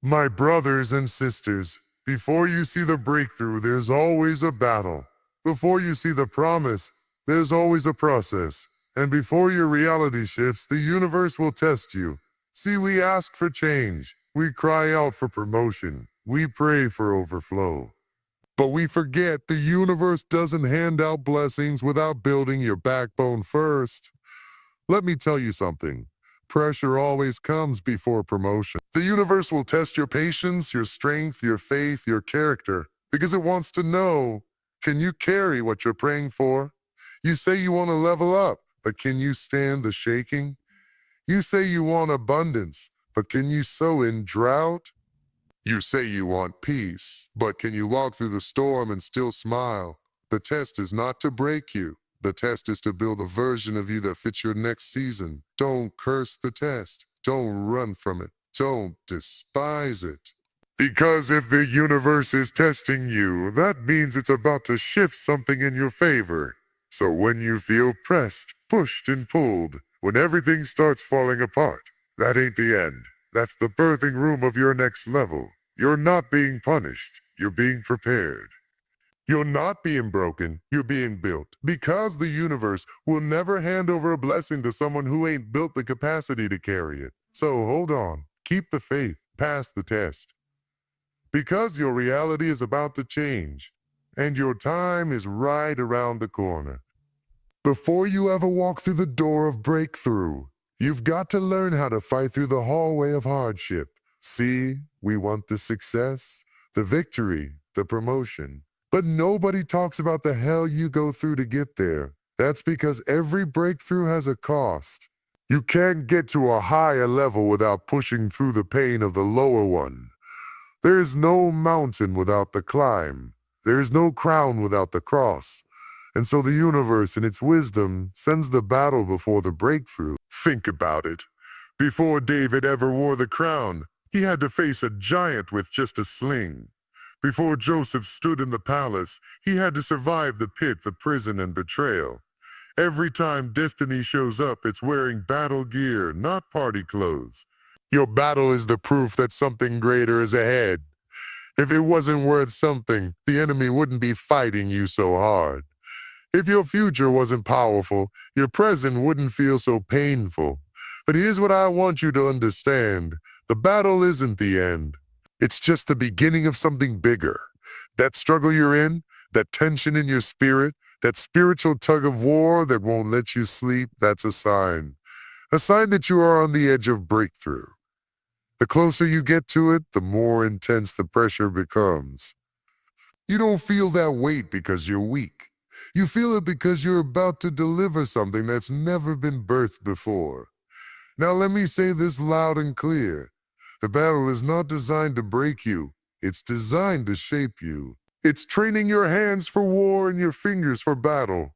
My brothers and sisters, before you see the breakthrough, there's always a battle. Before you see the promise, there's always a process. And before your reality shifts, the universe will test you. See, we ask for change. We cry out for promotion. We pray for overflow. But we forget the universe doesn't hand out blessings without building your backbone first. Let me tell you something. Pressure always comes before promotion. The universe will test your patience, your strength, your faith, your character, because it wants to know, can you carry what you're praying for? You say you want to level up, but can you stand the shaking? You say you want abundance, but can you sow in drought? You say you want peace, but can you walk through the storm and still smile? The test is not to break you. The test is to build a version of you that fits your next season. Don't curse the test. Don't run from it. Don't despise it. Because if the universe is testing you, that means it's about to shift something in your favor. So when you feel pressed, pushed, and pulled, when everything starts falling apart, that ain't the end. That's the birthing room of your next level. You're not being punished. You're being prepared. You're not being broken, you're being built. Because the universe will never hand over a blessing to someone who ain't built the capacity to carry it. So hold on, keep the faith, pass the test. Because your reality is about to change, and your time is right around the corner. Before you ever walk through the door of breakthrough, you've got to learn how to fight through the hallway of hardship. See, we want the success, the victory, the promotion. But nobody talks about the hell you go through to get there. That's because every breakthrough has a cost. You can't get to a higher level without pushing through the pain of the lower one. There is no mountain without the climb. There is no crown without the cross. And so the universe, in its wisdom, sends the battle before the breakthrough. Think about it. Before David ever wore the crown, he had to face a giant with just a sling. Before Joseph stood in the palace, he had to survive the pit, the prison, and betrayal. Every time destiny shows up, it's wearing battle gear, not party clothes. Your battle is the proof that something greater is ahead. If it wasn't worth something, the enemy wouldn't be fighting you so hard. If your future wasn't powerful, your present wouldn't feel so painful. But here's what I want you to understand. The battle isn't the end. It's just the beginning of something bigger. That struggle you're in, that tension in your spirit, that spiritual tug of war that won't let you sleep, that's a sign. A sign that you are on the edge of breakthrough. The closer you get to it, the more intense the pressure becomes. You don't feel that weight because you're weak. You feel it because you're about to deliver something that's never been birthed before. Now let me say this loud and clear. The battle is not designed to break you. It's designed to shape you. It's training your hands for war and your fingers for battle.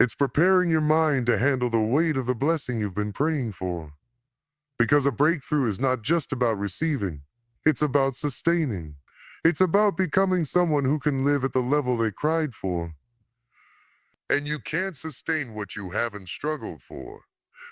It's preparing your mind to handle the weight of the blessing you've been praying for. Because a breakthrough is not just about receiving. It's about sustaining. It's about becoming someone who can live at the level they cried for. And you can't sustain what you haven't struggled for.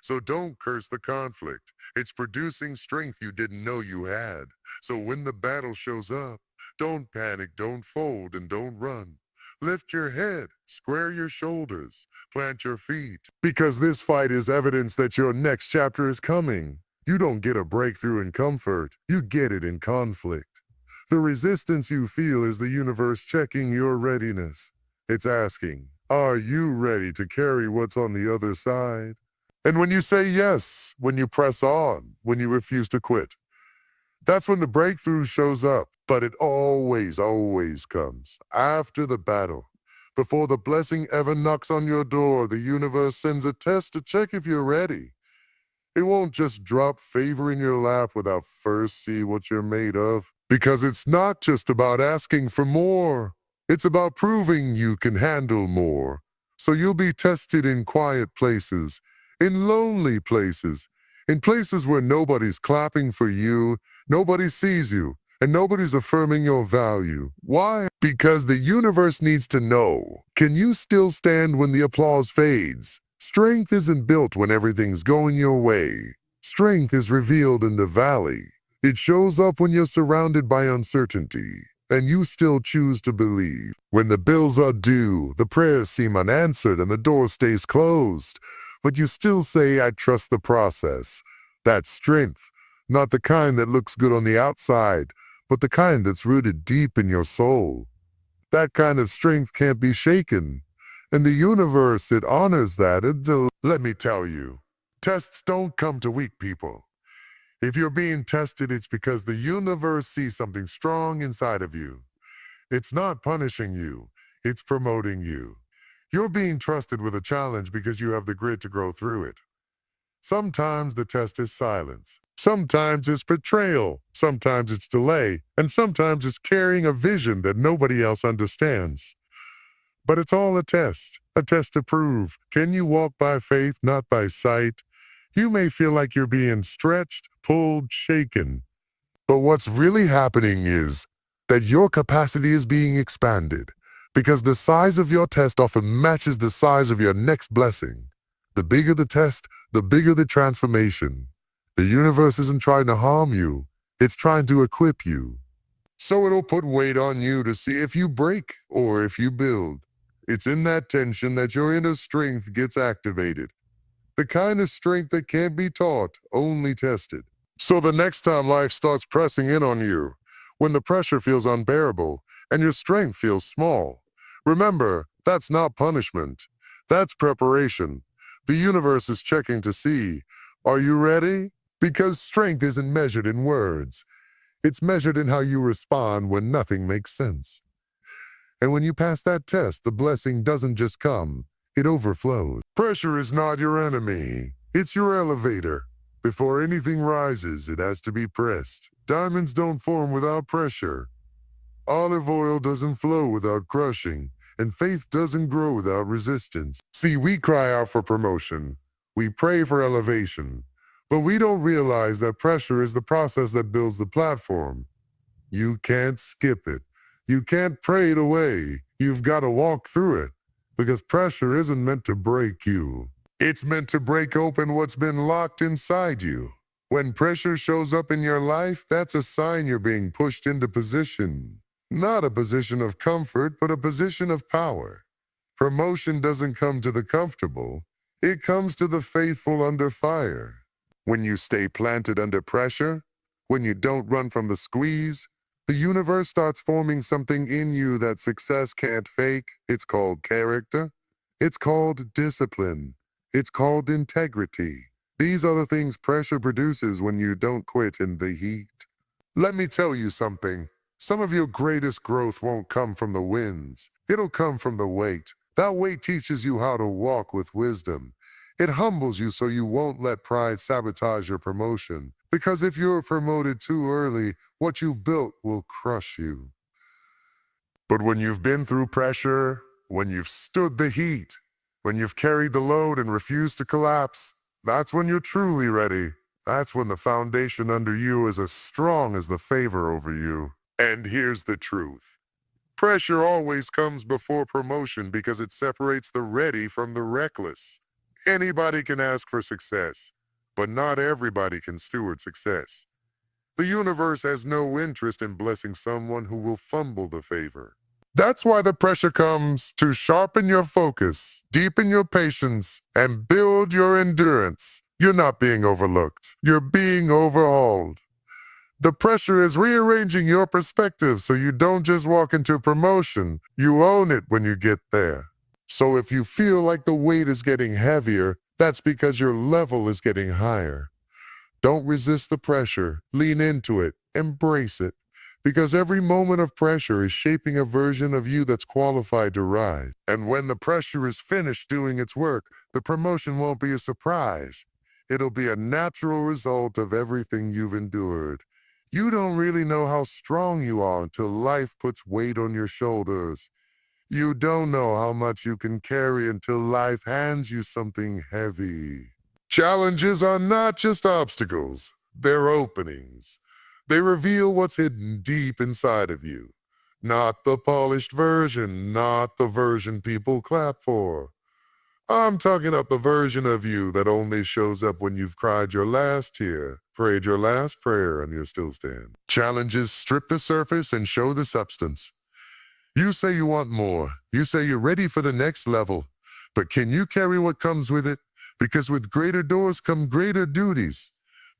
So don't curse the conflict. It's producing strength you didn't know you had. So when the battle shows up, don't panic, don't fold, and don't run. Lift your head, square your shoulders, plant your feet. Because this fight is evidence that your next chapter is coming. You don't get a breakthrough in comfort, you get it in conflict. The resistance you feel is the universe checking your readiness. It's asking, are you ready to carry what's on the other side? And when you say yes, when you press on, when you refuse to quit, that's when the breakthrough shows up. But it always comes after the battle. Before the blessing ever knocks on your door, the universe sends a test to check if you're ready. It won't just drop favor in your lap without first see what you're made of. Because it's not just about asking for more. It's about proving you can handle more. So you'll be tested in quiet places, in lonely places, in places where nobody's clapping for you, nobody sees you, and nobody's affirming your value. Why? Because the universe needs to know, can you still stand when the applause fades? Strength isn't built when everything's going your way. Strength is revealed in the valley. It shows up when you're surrounded by uncertainty, and you still choose to believe. When the bills are due, the prayers seem unanswered, and the door stays closed, but you still say, I trust the process. That's strength, not the kind that looks good on the outside, but the kind that's rooted deep in your soul. That kind of strength can't be shaken. And the universe, it honors that. Let me tell you, tests don't come to weak people. If you're being tested, it's because the universe sees something strong inside of you. It's not punishing you, it's promoting you. You're being trusted with a challenge because you have the grit to grow through it. Sometimes the test is silence. Sometimes it's betrayal. Sometimes it's delay. And sometimes it's carrying a vision that nobody else understands. But it's all a test to prove. Can you walk by faith, not by sight? You may feel like you're being stretched, pulled, shaken. But what's really happening is that your capacity is being expanded because the size of your test often matches the size of your next blessing. The bigger the test, the bigger the transformation. The universe isn't trying to harm you, it's trying to equip you. So it'll put weight on you to see if you break or if you build. It's in that tension that your inner strength gets activated. The kind of strength that can't be taught, only tested. So the next time life starts pressing in on you, when the pressure feels unbearable and your strength feels small, remember, that's not punishment. That's preparation. The universe is checking to see, are you ready? Because strength isn't measured in words. It's measured in how you respond when nothing makes sense. And when you pass that test, the blessing doesn't just come, it overflows. Pressure is not your enemy. It's your elevator. Before anything rises, it has to be pressed. Diamonds don't form without pressure. Olive oil doesn't flow without crushing, and faith doesn't grow without resistance. See, we cry out for promotion. We pray for elevation. But we don't realize that pressure is the process that builds the platform. You can't skip it. You can't pray it away. You've got to walk through it. Because pressure isn't meant to break you. It's meant to break open what's been locked inside you. When pressure shows up in your life, that's a sign you're being pushed into position. Not a position of comfort, but a position of power. Promotion doesn't come to the comfortable. It comes to the faithful under fire. When you stay planted under pressure, when you don't run from the squeeze, the universe starts forming something in you that success can't fake. It's called character. It's called discipline. It's called integrity. These are the things pressure produces when you don't quit in the heat. Let me tell you something. Some of your greatest growth won't come from the wins. It'll come from the weight. That weight teaches you how to walk with wisdom. It humbles you so you won't let pride sabotage your promotion. Because if you're promoted too early, what you built will crush you. But when you've been through pressure, when you've stood the heat, when you've carried the load and refused to collapse, that's when you're truly ready. That's when the foundation under you is as strong as the favor over you. And here's the truth. Pressure always comes before promotion because it separates the ready from the reckless. Anybody can ask for success, but not everybody can steward success. The universe has no interest in blessing someone who will fumble the favor. That's why the pressure comes to sharpen your focus, deepen your patience, and build your endurance. You're not being overlooked. You're being overhauled. The pressure is rearranging your perspective so you don't just walk into promotion, you own it when you get there. So if you feel like the weight is getting heavier, that's because your level is getting higher. Don't resist the pressure, lean into it, embrace it. Because every moment of pressure is shaping a version of you that's qualified to rise. And when the pressure is finished doing its work, the promotion won't be a surprise. It'll be a natural result of everything you've endured. You don't really know how strong you are until life puts weight on your shoulders. You don't know how much you can carry until life hands you something heavy. Challenges are not just obstacles, they're openings. They reveal what's hidden deep inside of you. Not the polished version, not the version people clap for. I'm talking about the version of you that only shows up when you've cried your last tear, prayed your last prayer, and you're still standing. Challenges strip the surface and show the substance. You say you want more. You say you're ready for the next level. But can you carry what comes with it? Because with greater doors come greater duties,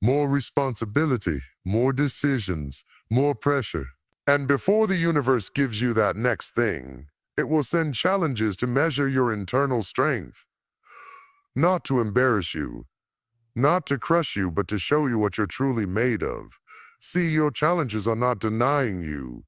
more responsibility, more decisions, more pressure. And before the universe gives you that next thing, it will send challenges to measure your internal strength. Not to embarrass you, not to crush you, but to show you what you're truly made of. See, your challenges are not denying you.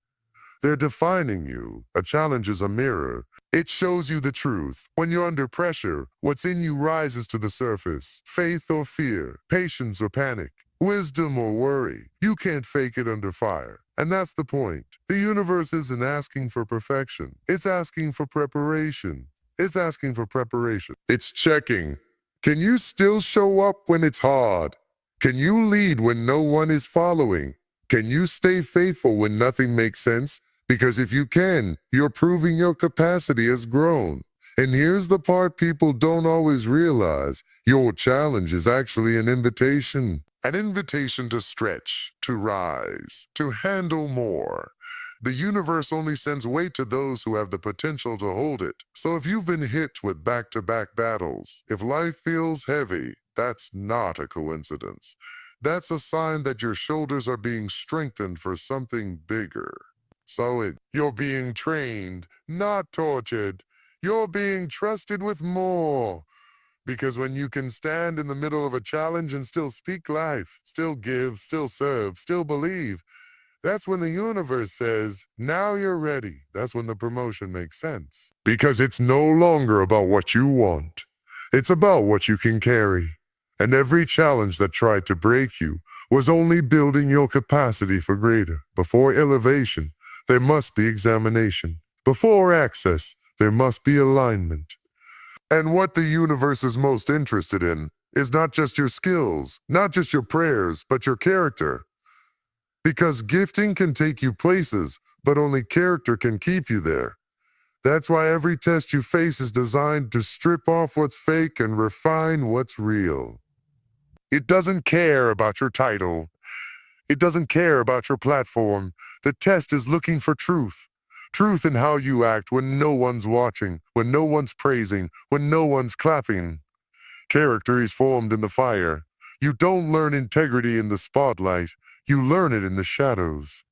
They're defining you. A challenge is a mirror. It shows you the truth. When you're under pressure, what's in you rises to the surface. Faith or fear, patience or panic, wisdom or worry. You can't fake it under fire. And that's the point. The universe isn't asking for perfection. It's asking for preparation. It's asking for preparation. It's checking. Can you still show up when it's hard? Can you lead when no one is following? Can you stay faithful when nothing makes sense? Because if you can, you're proving your capacity has grown. And here's the part people don't always realize. Your challenge is actually an invitation. An invitation to stretch, to rise, to handle more. The universe only sends weight to those who have the potential to hold it. So if you've been hit with back-to-back battles, if life feels heavy, that's not a coincidence. That's a sign that your shoulders are being strengthened for something bigger. So you're being trained, not tortured. You're being trusted with more. Because when you can stand in the middle of a challenge and still speak life, still give, still serve, still believe, that's when the universe says, now you're ready. That's when the promotion makes sense. Because it's no longer about what you want. It's about what you can carry. And every challenge that tried to break you was only building your capacity for greater. Before elevation, there must be examination. Before access, there must be alignment. And what the universe is most interested in is not just your skills, not just your prayers, but your character. Because gifting can take you places, but only character can keep you there. That's why every test you face is designed to strip off what's fake and refine what's real. It doesn't care about your title. It doesn't care about your platform. The test is looking for truth. Truth in how you act when no one's watching, when no one's praising, when no one's clapping. Character is formed in the fire. You don't learn integrity in the spotlight. You learn it in the shadows.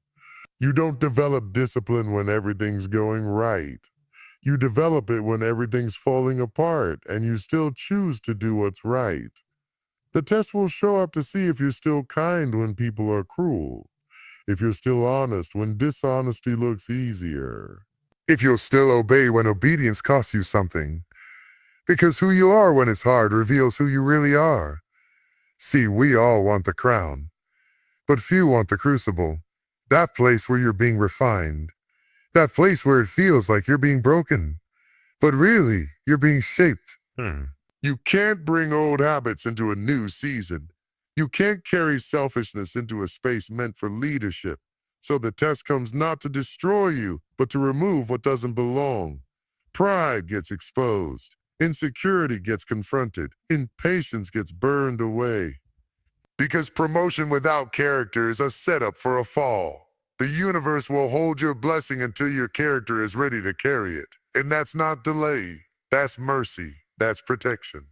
You don't develop discipline when everything's going right. You develop it when everything's falling apart and you still choose to do what's right. The test will show up to see if you're still kind when people are cruel. If you're still honest when dishonesty looks easier. If you'll still obey when obedience costs you something. Because who you are when it's hard reveals who you really are. See, we all want the crown, but few want the crucible. That place where you're being refined. That place where it feels like you're being broken. But really, you're being shaped. You can't bring old habits into a new season. You can't carry selfishness into a space meant for leadership. So the test comes not to destroy you, but to remove what doesn't belong. Pride gets exposed. Insecurity gets confronted. Impatience gets burned away. Because promotion without character is a setup for a fall. The universe will hold your blessing until your character is ready to carry it. And that's not delay. That's mercy. That's protection.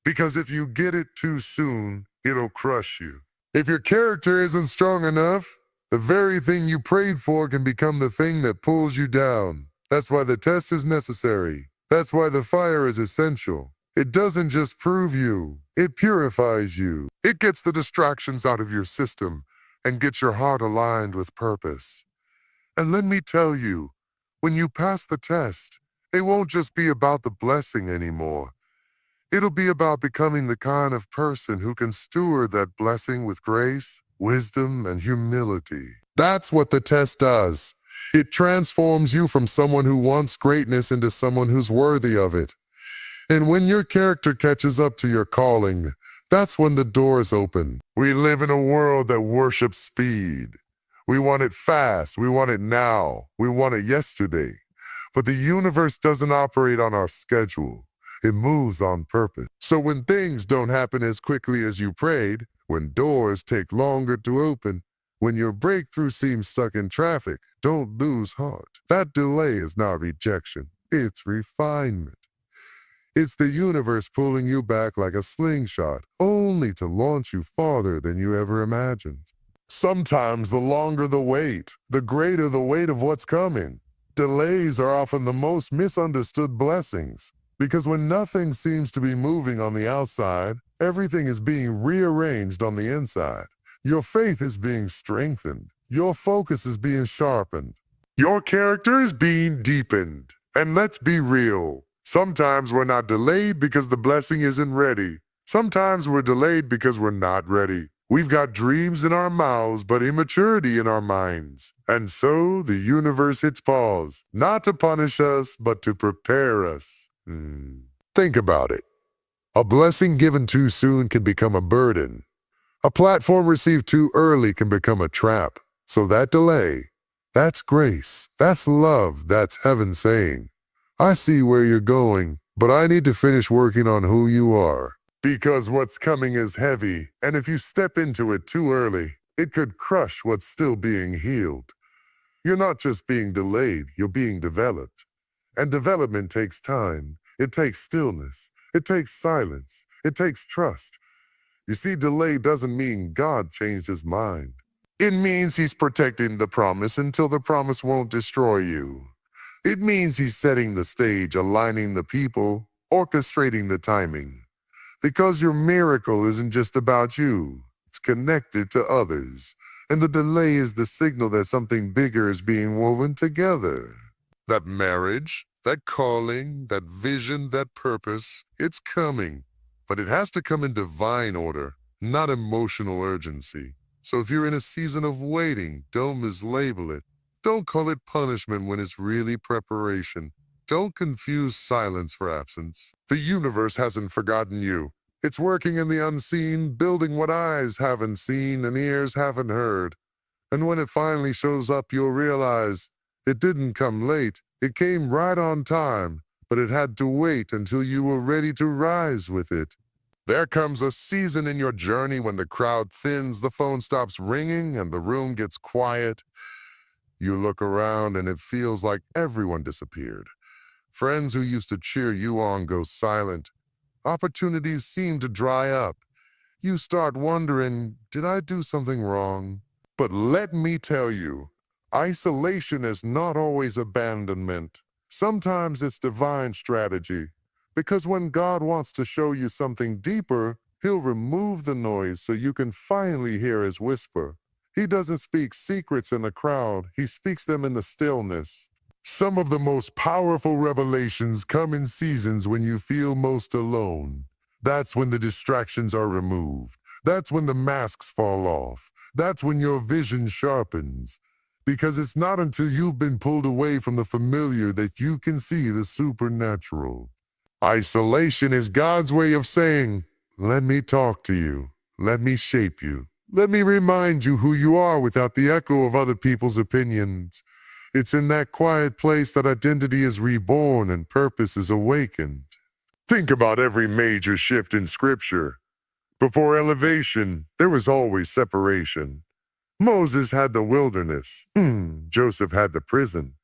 Because if you get it too soon, it'll crush you. If your character isn't strong enough, the very thing you prayed for can become the thing that pulls you down. That's why the test is necessary. That's why the fire is essential. It doesn't just prove you, it purifies you. It gets the distractions out of your system and gets your heart aligned with purpose. And let me tell you, when you pass the test, it won't just be about the blessing anymore. It'll be about becoming the kind of person who can steward that blessing with grace, wisdom, and humility. That's what the test does. It transforms you from someone who wants greatness into someone who's worthy of it. And when your character catches up to your calling, that's when the doors open. We live in a world that worships speed. We want it fast. We want it now. We want it yesterday. But the universe doesn't operate on our schedule. It moves on purpose. So when things don't happen as quickly as you prayed, when doors take longer to open, when your breakthrough seems stuck in traffic, don't lose heart. That delay is not rejection, it's refinement. It's the universe pulling you back like a slingshot, only to launch you farther than you ever imagined. Sometimes the longer the wait, the greater the weight of what's coming. Delays are often the most misunderstood blessings, because when nothing seems to be moving on the outside, everything is being rearranged on the inside. Your faith is being strengthened. Your focus is being sharpened. Your character is being deepened. And let's be real. Sometimes we're not delayed because the blessing isn't ready. Sometimes we're delayed because we're not ready. We've got dreams in our mouths, but immaturity in our minds. And so the universe hits pause, not to punish us, but to prepare us. Think about it. A blessing given too soon can become a burden. A platform received too early can become a trap. So that delay, that's grace, that's love, that's heaven saying, I see where you're going, but I need to finish working on who you are. Because what's coming is heavy, and if you step into it too early, it could crush what's still being healed. You're not just being delayed, you're being developed. And development takes time. It takes stillness. It takes silence. It takes trust. You see, delay doesn't mean God changed his mind. It means he's protecting the promise until the promise won't destroy you. It means he's setting the stage, aligning the people, orchestrating the timing. Because your miracle isn't just about you. It's connected to others. And the delay is the signal that something bigger is being woven together. That marriage, that calling, that vision, that purpose, it's coming. But it has to come in divine order, not emotional urgency. So if you're in a season of waiting, don't mislabel it. Don't call it punishment when it's really preparation. Don't confuse silence for absence. The universe hasn't forgotten you. It's working in the unseen, building what eyes haven't seen and ears haven't heard. And when it finally shows up, you'll realize it didn't come late. It came right on time, but it had to wait until you were ready to rise with it. There comes a season in your journey when the crowd thins, the phone stops ringing, and the room gets quiet. You look around and it feels like everyone disappeared. Friends who used to cheer you on go silent. Opportunities seem to dry up. You start wondering, did I do something wrong? But let me tell you, isolation is not always abandonment. Sometimes it's divine strategy. Because when God wants to show you something deeper, he'll remove the noise so you can finally hear his whisper. He doesn't speak secrets in a crowd, he speaks them in the stillness. Some of the most powerful revelations come in seasons when you feel most alone. That's when the distractions are removed. That's when the masks fall off. That's when your vision sharpens. Because it's not until you've been pulled away from the familiar that you can see the supernatural. Isolation is God's way of saying, let me talk to you. Let me shape you. Let me remind you who you are without the echo of other people's opinions. It's in that quiet place that identity is reborn and purpose is awakened. Think about every major shift in Scripture. Before elevation, there was always separation. Moses had the wilderness. Joseph had the prison.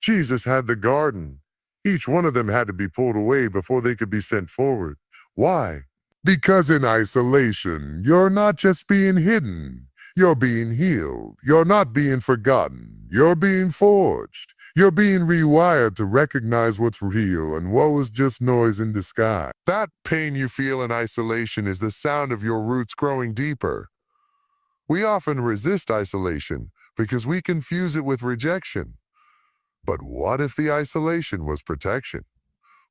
Jesus had the garden. Each one of them had to be pulled away before they could be sent forward. Why? Because in isolation, you're not just being hidden. You're being healed. You're not being forgotten. You're being forged. You're being rewired to recognize what's real and what was just noise in disguise. That pain you feel in isolation is the sound of your roots growing deeper. We often resist isolation because we confuse it with rejection. But what if the isolation was protection?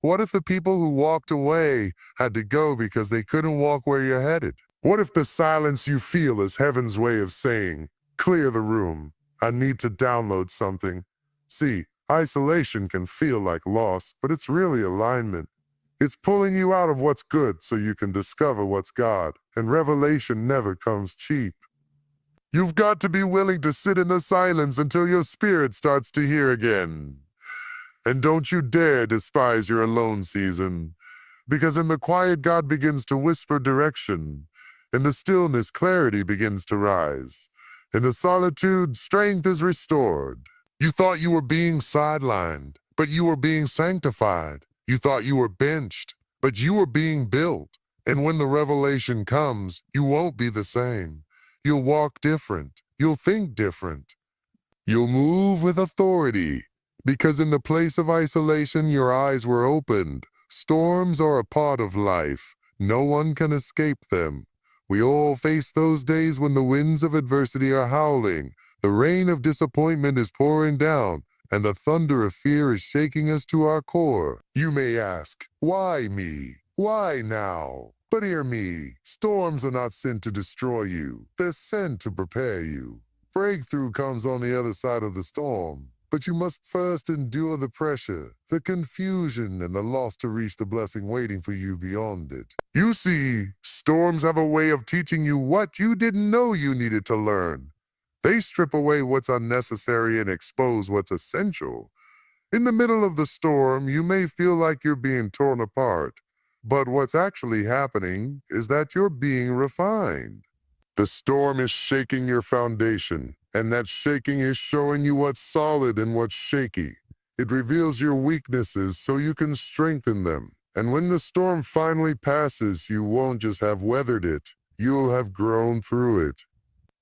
What if the people who walked away had to go because they couldn't walk where you're headed? What if the silence you feel is heaven's way of saying, clear the room, I need to download something? See, isolation can feel like loss, but it's really alignment. It's pulling you out of what's good so you can discover what's God, and revelation never comes cheap. You've got to be willing to sit in the silence until your spirit starts to hear again. And don't you dare despise your alone season. Because in the quiet, God begins to whisper direction. In the stillness, clarity begins to rise. In the solitude, strength is restored. You thought you were being sidelined, but you were being sanctified. You thought you were benched, but you were being built. And when the revelation comes, you won't be the same. You'll walk different. You'll think different. You'll move with authority. Because in the place of isolation, your eyes were opened. Storms are a part of life. No one can escape them. We all face those days when the winds of adversity are howling, the rain of disappointment is pouring down, and the thunder of fear is shaking us to our core. You may ask, why me? Why now? But hear me, storms are not sent to destroy you. They're sent to prepare you. Breakthrough comes on the other side of the storm. But you must first endure the pressure, the confusion, and the loss to reach the blessing waiting for you beyond it. You see, storms have a way of teaching you what you didn't know you needed to learn. They strip away what's unnecessary and expose what's essential. In the middle of the storm, you may feel like you're being torn apart, but what's actually happening is that you're being refined. The storm is shaking your foundation, and that shaking is showing you what's solid and what's shaky. It reveals your weaknesses so you can strengthen them. And when the storm finally passes, you won't just have weathered it, you'll have grown through it.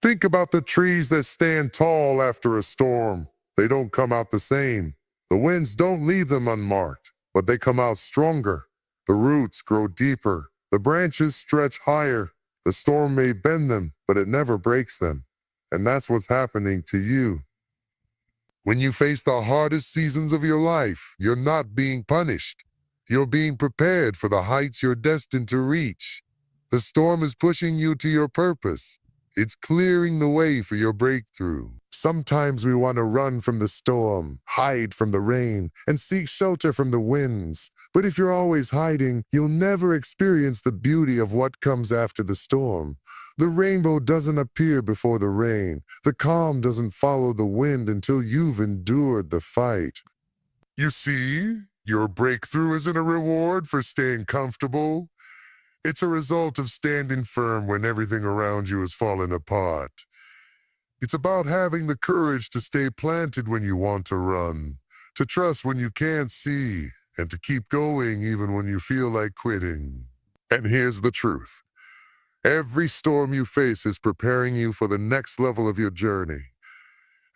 Think about the trees that stand tall after a storm. They don't come out the same. The winds don't leave them unmarked, but they come out stronger. The roots grow deeper. The branches stretch higher. The storm may bend them, but it never breaks them. And that's what's happening to you. When you face the hardest seasons of your life, you're not being punished. You're being prepared for the heights you're destined to reach. The storm is pushing you to your purpose. It's clearing the way for your breakthrough. Sometimes we want to run from the storm, hide from the rain, and seek shelter from the winds. But if you're always hiding, you'll never experience the beauty of what comes after the storm. The rainbow doesn't appear before the rain. The calm doesn't follow the wind until you've endured the fight. You see, your breakthrough isn't a reward for staying comfortable. It's a result of standing firm when everything around you is falling apart. It's about having the courage to stay planted when you want to run, to trust when you can't see, and to keep going even when you feel like quitting. And here's the truth. Every storm you face is preparing you for the next level of your journey.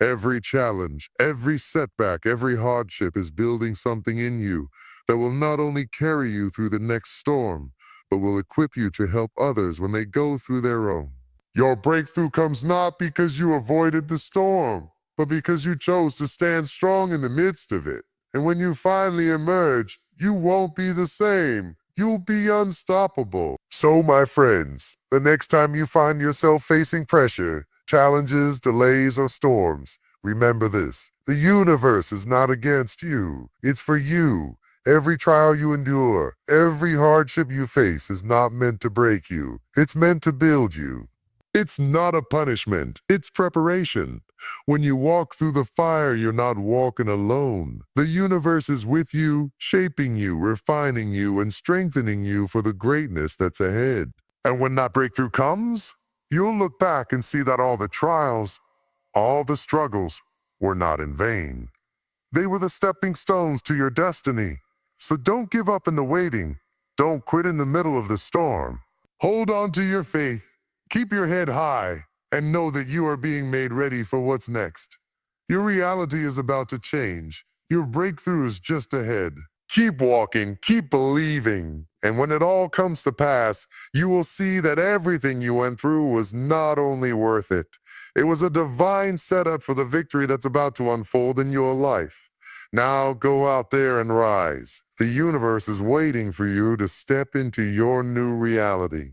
Every challenge, every setback, every hardship is building something in you that will not only carry you through the next storm, but will equip you to help others when they go through their own. Your breakthrough comes not because you avoided the storm, but because you chose to stand strong in the midst of it. And when you finally emerge, you won't be the same. You'll be unstoppable. So, my friends, the next time you find yourself facing pressure, challenges, delays, or storms, remember this. The universe is not against you. It's for you. Every trial you endure, every hardship you face is not meant to break you. It's meant to build you. It's not a punishment, it's preparation. When you walk through the fire, you're not walking alone. The universe is with you, shaping you, refining you, and strengthening you for the greatness that's ahead. And when that breakthrough comes, you'll look back and see that all the trials, all the struggles were not in vain. They were the stepping stones to your destiny. So don't give up in the waiting. Don't quit in the middle of the storm. Hold on to your faith. Keep your head high and know that you are being made ready for what's next. Your reality is about to change. Your breakthrough is just ahead. Keep walking, keep believing. And when it all comes to pass, you will see that everything you went through was not only worth it. It was a divine setup for the victory that's about to unfold in your life. Now go out there and rise. The universe is waiting for you to step into your new reality.